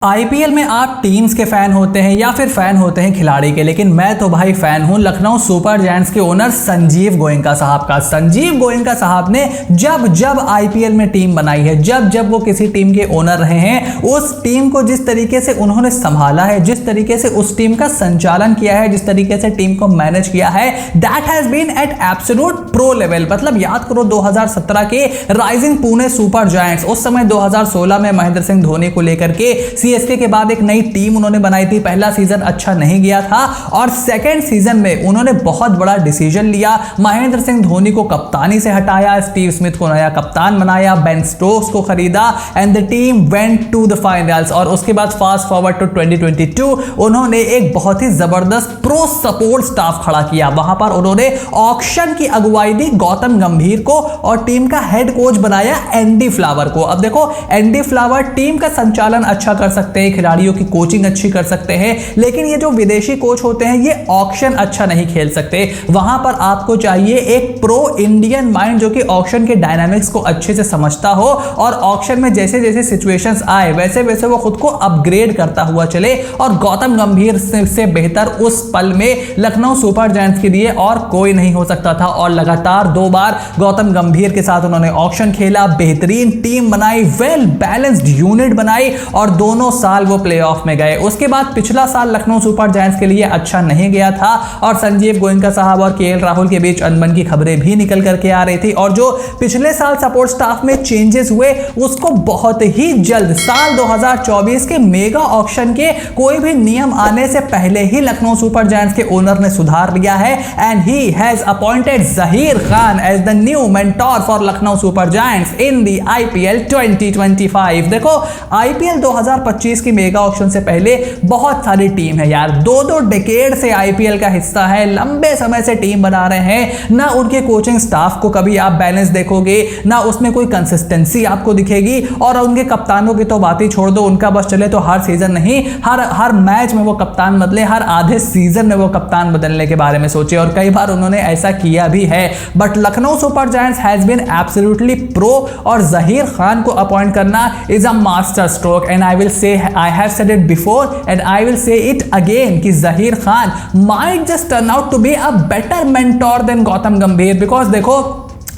IPL में आप teams के फैन होते हैं या फिर फैन होते हैं खिलाड़ी के, लेकिन मैं तो भाई फैन हूं लखनऊ सुपर जायंट्स के ओनर संजीव गोयनका साहब का। संजीव गोयनका साहब ने जब जब आईपीएल में टीम बनाई है, जब जब वो किसी टीम के ओनर रहे हैं, उस टीम को जिस तरीके से उन्होंने संभाला है, जिस तरीके से उस टीम का संचालन किया है, जिस तरीके से टीम को मैनेज किया है, that has been at absolute pro level. मतलब याद करो 2017 के राइजिंग पुणे सुपर जायंट्स, उस समय 2016 में महेंद्र सिंह धोनी को लेकर के सीएसके के बाद एक नई टीम उन्होंने बनाई थी। पहला सीजन अच्छा नहीं गया था और सेकंड सीजन में उन्होंने बहुत बड़ा डिसीजन लिया। महेंद्र सिंह धोनी को कप्तानी से हटाया, स्टीव स्मिथ को नया कप्तान बनाया, बेन स्टोक्स को खरीदा and the team went to the finals. और उसके बाद फास्ट फॉरवर्ड टू 2022 उन्होंने एक बहुत ही जबरदस्त प्रो सपोर्ट स्टाफ खड़ा किया। वहां पर उन्होंने ऑक्शन की अगुवाई दी गौतम गंभीर को और टीम का हेड कोच बनाया एंडी फ्लावर को। अब देखो एंडी फ्लावर टीम का संचालन अच्छा कर सकते हैं, खिलाड़ियों की कोचिंग अच्छी कर सकते हैं, लेकिन ये जो विदेशी कोच होते हैं ये ऑक्शन अच्छा नहीं खेल सकते। वहां पर आपको चाहिए एक प्रो इंडियन माइंड जो कि ऑक्शन के डायनामिक्स को अच्छे से समझता हो और ऑक्शन में जैसे जैसे सिचुएशंस आए वैसे वैसे वो खुद को अपग्रेड करता हुआ चले। और गौतम गंभीर से बेहतर उस पल में लखनऊ सुपर जायंट्स के लिए और कोई नहीं हो सकता था। और लगातार 2 बार गौतम गंभीर के साथ उन्होंने ऑक्शन खेला, बेहतरीन टीम बनाई, वेल बैलेंस्ड यूनिट बनाई और दोनों साल वो प्लेऑफ में गए। उसके बाद पिछला साल लखनऊ सुपर जायंट्स के लिए अच्छा नहीं गया था और संजीव गोयनका साहब और केएल राहुल के बीच अनबन की खबरें भी निकल करके आ रही थी। और जो पिछले साल सपोर्ट स्टाफ में चेंजेस हुए उसको बहुत ही जल्द साल 2024 के मेगा ऑक्शन के कोई भी नियम आने से पहले ही लखनऊ सुपर जायंट्स के ओनर ने सुधार लिया है and he has appointed Zaheer Khan as the new mentor for Lucknow Super Giants in the IPL 2025। देखो आईपीएल 2025 की मेगा ऑक्शन से पहले बहुत सारी टीम है यार, 2-2 डेकेड से आईपीएल का हिस्सा है, लंबे समय से टीम बना रहे हैं। ना उनके कोचिंग स्टाफ को कभी आप बैलेंस देखोगे, ना उसमें कोई कंसिस्टेंसी आपको दिखेगी। और उनके कप्तानों की तो बात ही छोड़ दो, उनका बस चले तो हर सीजन नहीं, हर मैच में वो कप्तान बदले, हर आधे सीजन में वो कप्तान बदलने के बारे में सोचे और कई बार उन्होंने ऐसा किया भी है। But Lucknow Super Giants has been absolutely pro और जहीर खान को अपॉइंट करना is a master stroke and I will say I have said it before and I will say it again कि Zaheer Khan might just turn out to be a better mentor than Gautam गंभीर। because देखो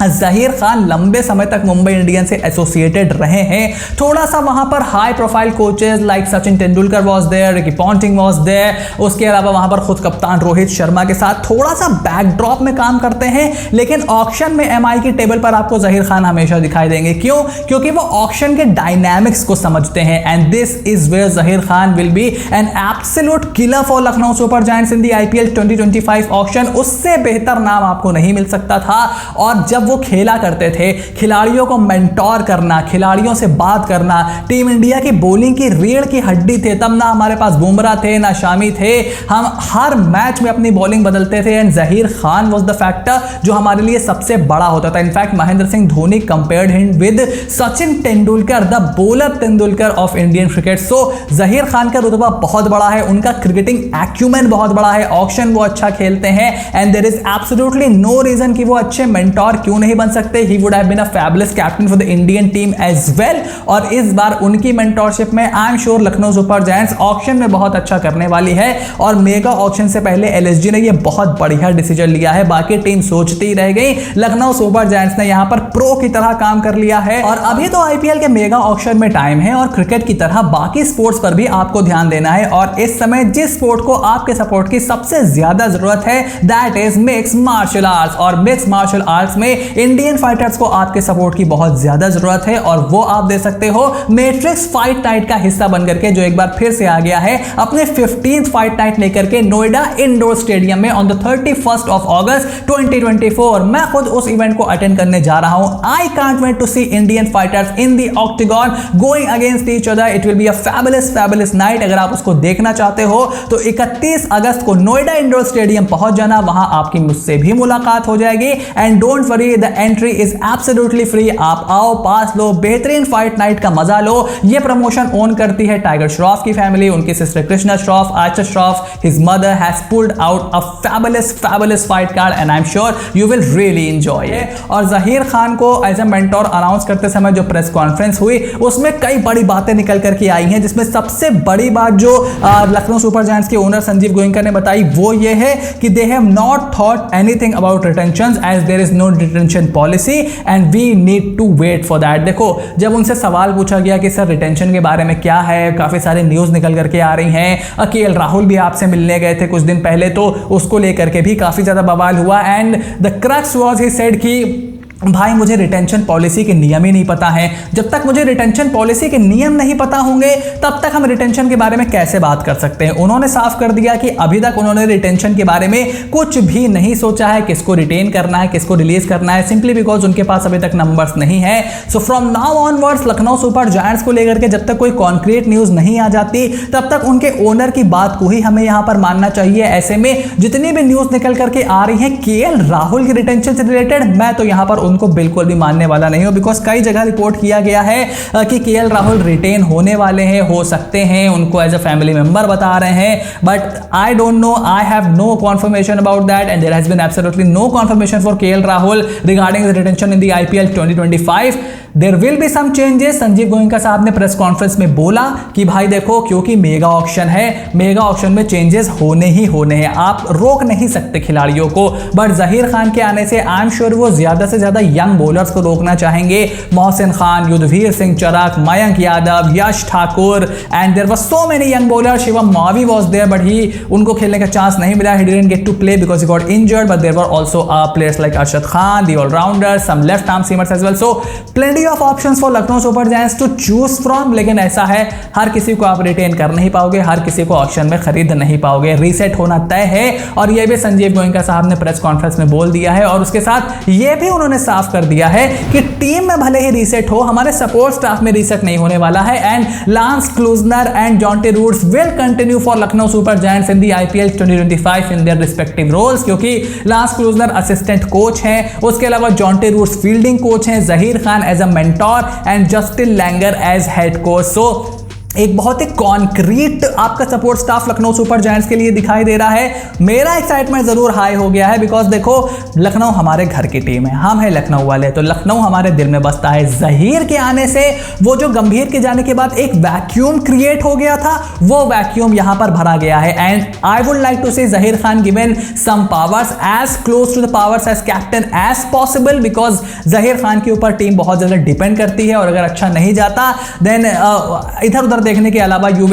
जहीर खान लंबे समय तक Mumbai Indians से associated रहे हैं, थोड़ा सा वहां पर high profile coaches like Sachin Tendulkar was there, Ricky Ponting was there, उसके अलावा वहां पर खुद कप्तान रोहित शर्मा के साथ थोड़ा सा बैकड्रॉप में काम करते हैं। लेकिन ऑक्शन में एमआई की टेबल पर आपको जहीर खान हमेशा दिखाई देंगे। क्यों? क्योंकि वो ऑक्शन के डायनामिक्स को समझते हैं and this is where Zaheer Khan will be an absolute killer for Lucknow Super Giants in the IPL 2025 auction. उससे बेहतर नाम आपको नहीं मिल सकता था। और जब वो खेला करते थे, खिलाड़ियों को मेंटोर करना, खिलाड़ियों से बात करना, टीम इंडिया की बॉलिंग की रीढ़ की हड्डी थे। तब ना हमारे पास बुमराह थे ना शामी थे, हम हर मैच में अपनी बॉलिंग बदलते थे and Zaheer Khan was the factor जो हमारे लिए सबसे बड़ा होता था। In fact Mahendra Singh Dhoni compared him with Sachin Tendulkar, the bowler Tendulkar of Indian cricket. So Zaheer Khan का रुतबा बहुत बड़ा है, उनका क्रिकेटिंग एक्यूमेन बहुत बड़ा है, ऑक्शन वो अच्छा खेलते हैं and there is absolutely no reason कि वो अच्छे मेंटोर क्यों नहीं बन सकते। He would have been a fabulous captain for the Indian team as well. और इस बार उनकी मेंटोरशिप में I am sure Lucknow Super Giants auction में बहुत अच्छा करने वाली है। और मेगा ऑक्शन से पहले एलएसजी ने ये बहुत बढ़िया डिसीजन लिया है, बाकी टीम सोचती ही रह गई, लखनऊ सुपर जायंट्स ने यहां पर प्रो की तरह काम कर लिया है। और अभी तो आईपीएल के मेगा ऑक्शन में टाइम है और क्रिकेट की तरह बाकी स्पोर्ट्स पर भी आपको ध्यान देना है। और इस समय जिस स्पोर्ट को आपके सपोर्ट की सबसे ज्यादा जरूरत है that is mix martial arts. और मिक्स मार्शल आर्ट्स में इंडियन फाइटर्स को आपके सपोर्ट की बहुत ज्यादा जरूरत है और वो आप दे सकते हो मैट्रिक्स फाइट नाइट का हिस्सा बनकर के, जो एक बार फिर से आ गया है अपने 15th फाइट नाइट लेकर के नोएडा इंडोर स्टेडियम में on the 31st of August 2024। मैं खुद उस इवेंट को अटेंड करने जा रहा हूं। I can't wait to see Indian fighters in the octagon going against each other. It will be a fabulous night. अगर आप उसको देखना चाहते हो तो 31 अगस्त को नोएडा इंडोर स्टेडियम पहुंच जाना, वहां आपकी मुझसे भी मुलाकात हो जाएगी। And don't worry, family, the entry is absolutely free. आप आओ, पास लो, बेहतरीन फाइट नाइट का मजा लो। ये प्रमोशन ओन करती है टाइगर श्रॉफ की फैमिली, उनकी sister Krishna Shroff, Ayesha Shroff, his mother has pulled out a fabulous fight card and I am sure you will really enjoy it. और जहीर खान को एज अ मेंटोर अनाउंस करते समय जो प्रेस कॉन्फ्रेंस हुई उसमें कई बड़ी बातें निकल करके आई हैं, जिसमें सबसे बड़ी बात जो लखनऊ सुपर जायंट्स के ओनर संजीव गोयनका ने बताई वो ये है कि they have not thought anything about retentions as there is no retention policy and we need to wait for that. देखो, जब उनसे सवाल पूछा गया कि सर रिटेंशन के बारे में क्या है, काफी सारे न्यूज निकल करके आ रही हैं, केएल राहुल भी आपसे मिलने गए थे कुछ दिन पहले, तो उसको लेकर के भी काफी ज्यादा बवाल हुआ and the crux was he said कि भाई मुझे रिटेंशन पॉलिसी के नियम ही नहीं पता है। जब तक मुझे रिटेंशन पॉलिसी के नियम नहीं पता होंगे तब तक हम रिटेंशन के बारे में कैसे बात कर सकते हैं। उन्होंने साफ कर दिया कि अभी तक उन्होंने रिटेंशन के बारे में कुछ भी नहीं सोचा है, किसको रिटेन करना है, किसको रिलीज करना है, सिंपली बिकॉज उनके पास अभी तक नंबर्स नहीं है। So from now onwards Lucknow Super giants को लेकर के जब तक कोई कॉन्क्रीट न्यूज नहीं आ जाती तब तक उनके ओनर की बात को ही हमें यहां पर मानना चाहिए। ऐसे में जितनी भी न्यूज निकल करके आ रही है केएल राहुल की रिटेंशन से रिलेटेड, मैं तो यहां पर उनको बिल्कुल भी मानने वाला नहीं हूं, बिकॉज कई जगह रिपोर्ट किया गया है कि केएल राहुल रिटेन होने वाले हैं, हो सकते हैं, उनको एज अ फैमिली मेंबर बता रहे हैं, but I don't know, I have no confirmation about that and there has been absolutely no confirmation for KL Rahul regarding the retention in the IPL 2025। There will be some changes. Sanjiv Goenka साहब ने press conference में बोला कि भाई देखो, क्योंकि mega auction है, mega auction में चेंजेस होने ही होने हैं, आप रोक नहीं सकते खिलाड़ियों को, बट जहीर खान के आने से आई एम श्योर वो ज्यादा से ज्यादा यंग बॉलर्स को रोकना चाहेंगे। Mohsin Khan, Yudhvir Singh Charak, Mayank Yadav, Yash Thakur and there were so many young bowlers. Shivam Mavi was there but he उनको खेलने का चांस नहीं मिला, he didn't get to play because he got injured, but there were also players like Arshad Khan, the all rounder, some left arm seamers as well. So plenty of options for Lucknow Super Giants to choose from. लेकिन ऐसा है, हर किसी को आप retain कर नहीं पाओगे, हर किसी को ऑक्शन में खरीद नहीं पाओगे, रीसेट होना तय है। और यह भी संजीव गोयनका साहब ने प्रेस कॉन्फ्रेंस में बोल दिया है, और उसके साथ यह भी उन्होंने साफ कर दिया है कि टीम में भले ही रीसेट हो, हमारे सपोर्ट स्टाफ में रीसेट नहीं होने वाला है and Lance Klusener and Jonty Rhodes will continue for Lucknow Super Giants in the IPL 2025 in their respective roles, क्योंकि लांस क्लूजनर असिस्टेंट कोच हैं, उसके अलावा जॉन्टी रूट्स फील्डिंग कोच हैं, Zaheer Khan as a mentor and Justin Langer as head coach. So एक बहुत ही concrete आपका support staff Lucknow Super Giants के लिए दिखाई दे रहा है। मेरा एक्साइटमेंट जरूर हाई हो गया है, बिकॉज देखो, लखनऊ हमारे घर की टीम है, हम हैं लखनऊ वाले, तो लखनऊ हमारे दिल में बसता है। जहीर के आने से वो जो गंभीर के जाने के बाद एक वैक्यूम क्रिएट हो गया था, वो वैक्यूम यहां पर भरा गया है and I would like to say Zaheer Khan given some powers as close to the powers as captain as possible, because Zaheer Khan के ऊपर टीम बहुत ज्यादा डिपेंड करती है और अगर अच्छा नहीं जाता देन इधर उधर देखने के अलावा you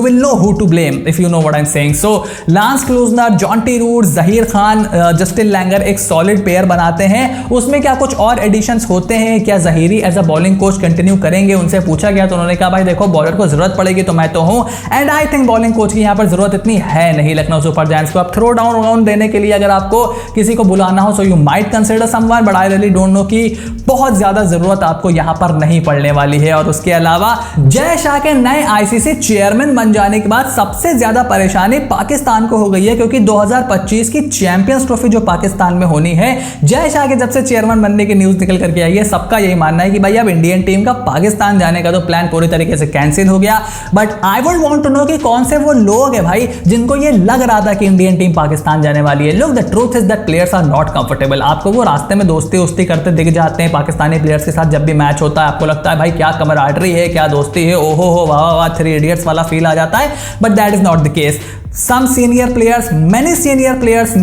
will know who to blame if you know what I'm saying. So Lance Klusener, Jonty Rhodes, Zaheer Khan, Justin Langer एक सॉलिड पेयर बनाते हैं। उसमें क्या कुछ और एडिशंस होते हैं, क्या जहीरी as a bowling coach continue करेंगे? उनसे पूछा गया तो उन्होंने कहा भाई देखो, बॉलर को जरूरत पड़ेगी तो मैं तो हूं and I think bowling coach की यहां पर जरूरत इतनी है नहीं लखनऊ सुपर जायंट्स को। अब थ्रो डाउन राउंड देने के लिए अगर आपको किसी को बुलाना हो, so you might consider someone, but I really don't know कि बहुत ज्यादा जरूरत आपको यहां पर नहीं पड़ने वाली है। और उसके अलावा जय शाह के नए आईसीसी चेयरमैन बन जाने के बाद सबसे ज्यादा परेशानी पाकिस्तान को हो गई है, क्योंकि 2025 की चैंपियंस ट्रॉफी जो पाकिस्तान में होनी है, जय शाह के जब से चेयरमैन बनने की न्यूज निकल करके आई है, सबका यही मानना है कि भाई अब इंडियन टीम का पाकिस्तान जाने का तो प्लान पूरी तरीके से कैंसिल हो गया। But I would want to know कि कौन से वो लोग हैं भाई जिनको ये लग रहा था कि इंडियन टीम पाकिस्तान जाने वाली है। Look, the truth is that players are not comfortable. आपको वो रास्ते में दोस्ती करते दिख जाते हैं पाकिस्तानी प्लेयर्स के साथ, जब भी मैच होता है आपको लगता है भाई क्या कमराडरी है, क्या दोस्ती है, ओहो हो वाह वाह, थ्री इडियट्स वाला फील आ जाता है, but that is not the case. Some senior players,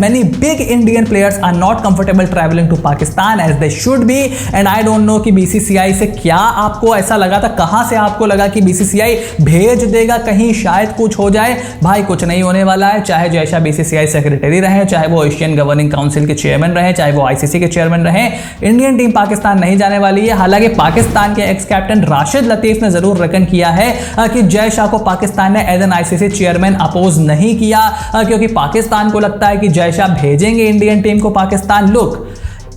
many big Indian players are not comfortable traveling to Pakistan as they should be, and I don't know कि BCCI से क्या आपको ऐसा लगा था, कहाँ से आपको लगा कि BCCI भेज देगा कहीं शायद कुछ हो जाए. भाई कुछ नहीं होने वाला है. चाहे जयशाह BCCI सेक्रेटरी रहे, चाहे वो एशियन गवर्निंग काउंसिल के चेयरमैन रहे, चाहे वो ICC के चेयरमैन रहे, इंडियन टीम पाकिस्तान नहीं जाने वाली है. हालांकि पाकिस्तान के एक्स कैप्टन राशिद लतीफ ने जरूर रेकन किया है कि जयशाह को पाकिस्तान ने as an ICC chairman oppose नहीं किया, क्योंकि पाकिस्तान को लगता है कि जयशाह भेजेंगे इंडियन टीम को Pakistan. Look,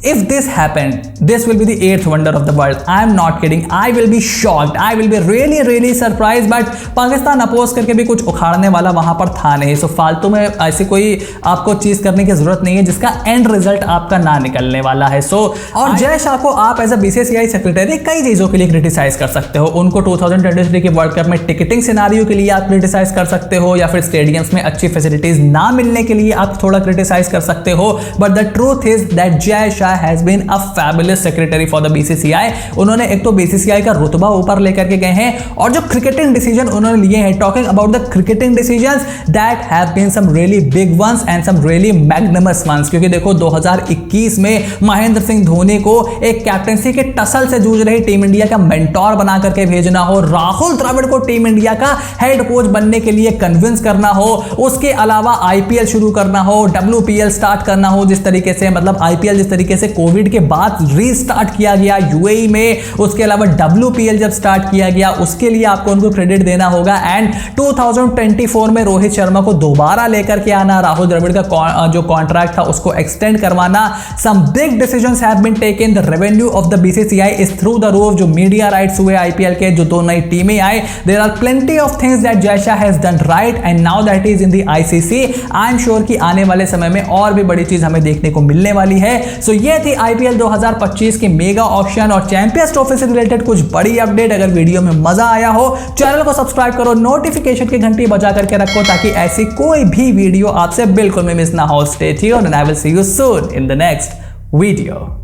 If this happened, this will be the 8th wonder of the world. I am not kidding. I will be shocked. I will be really surprised. But Pakistan oppose करके भी कुछ उखाड़ने वाला वहां पर था नहीं. सो फालतू में ऐसी कोई आपको चीज करने की जरूरत नहीं है जिसका एंड रिजल्ट आपका ना निकलने वाला है. सो और जय शाह को आप एज अ बीसीसीआई सेक्रेटरी कई चीजों के लिए क्रिटिसाइज कर सकते हो. उनको 2023 के वर्ल्ड कप में टिकटिंग सिनारियो के लिए आप क्रिटिसाइज कर सकते हो, या फिर स्टेडियम्स में अच्छी फैसिलिटीज ना मिलने के लिए आप थोड़ा क्रिटिसाइज कर सकते हो. But the truth is that Jay Shah has been a fabulous secretary for the BCCI. उन्होंने एक तो बीसीसीआई का रुतबा ऊपर लेकर के गए हैं, और जो क्रिकेटिंग डिसीजन उन्होंने लिए हैं, talking about the cricketing decisions that have been some really big ones and some really magnanimous ones. क्योंकि देखो 2021 में महेंद्र सिंह धोनी को एक कैप्टेंसी के टसल से जूझ रही टीम इंडिया का मेंटोर बना करके भेजना हो, राहुल द्रविड़ को टीम इंडिया का हेड कोच बनने के लिए कन्विंस करना हो, उसके अलावा आईपीएल शुरू करना हो, डब्ल्यूपीएल स्टार्ट करना हो, जिस तरीके से मतलब आईपीएल जिस तरीके से कोविड के बाद रीस्टार्ट किया गया यूएई में, उसके अलावा डब्ल्यूपीएल जब स्टार्ट किया गया उसके लिए आपको उनको क्रेडिट देना होगा. एंड 2024 में रोहित शर्मा को दोबारा लेकर के आना, राहुल द्रविड़ का जो कॉन्ट्रैक्ट था उसको एक्सटेंड करवाना. Some big decisions have been taken. The revenue of the BCCI is through the roof. जो मीडिया राइट्स हुए आईपीएल के, जो 2 नई टीमें आई, there are plenty of things that Jay Shah has done right and now that is in the ICC. I am sure कि आने वाले समय में और भी बड़ी चीज हमें देखने को मिलने वाली है. सो ये थी आईपीएल 2025 की मेगा ऑक्शन और चैंपियंस ट्रॉफी से रिलेटेड कुछ बड़ी अपडेट. अगर वीडियो में मजा आया हो, चैनल को सब्सक्राइब करो, नोटिफिकेशन की घंटी बजा करके रखो ताकि ऐसी कोई भी वीडियो आपसे बिल्कुल भी मिस ना हो. Stay tuned and I will see you soon in the next video.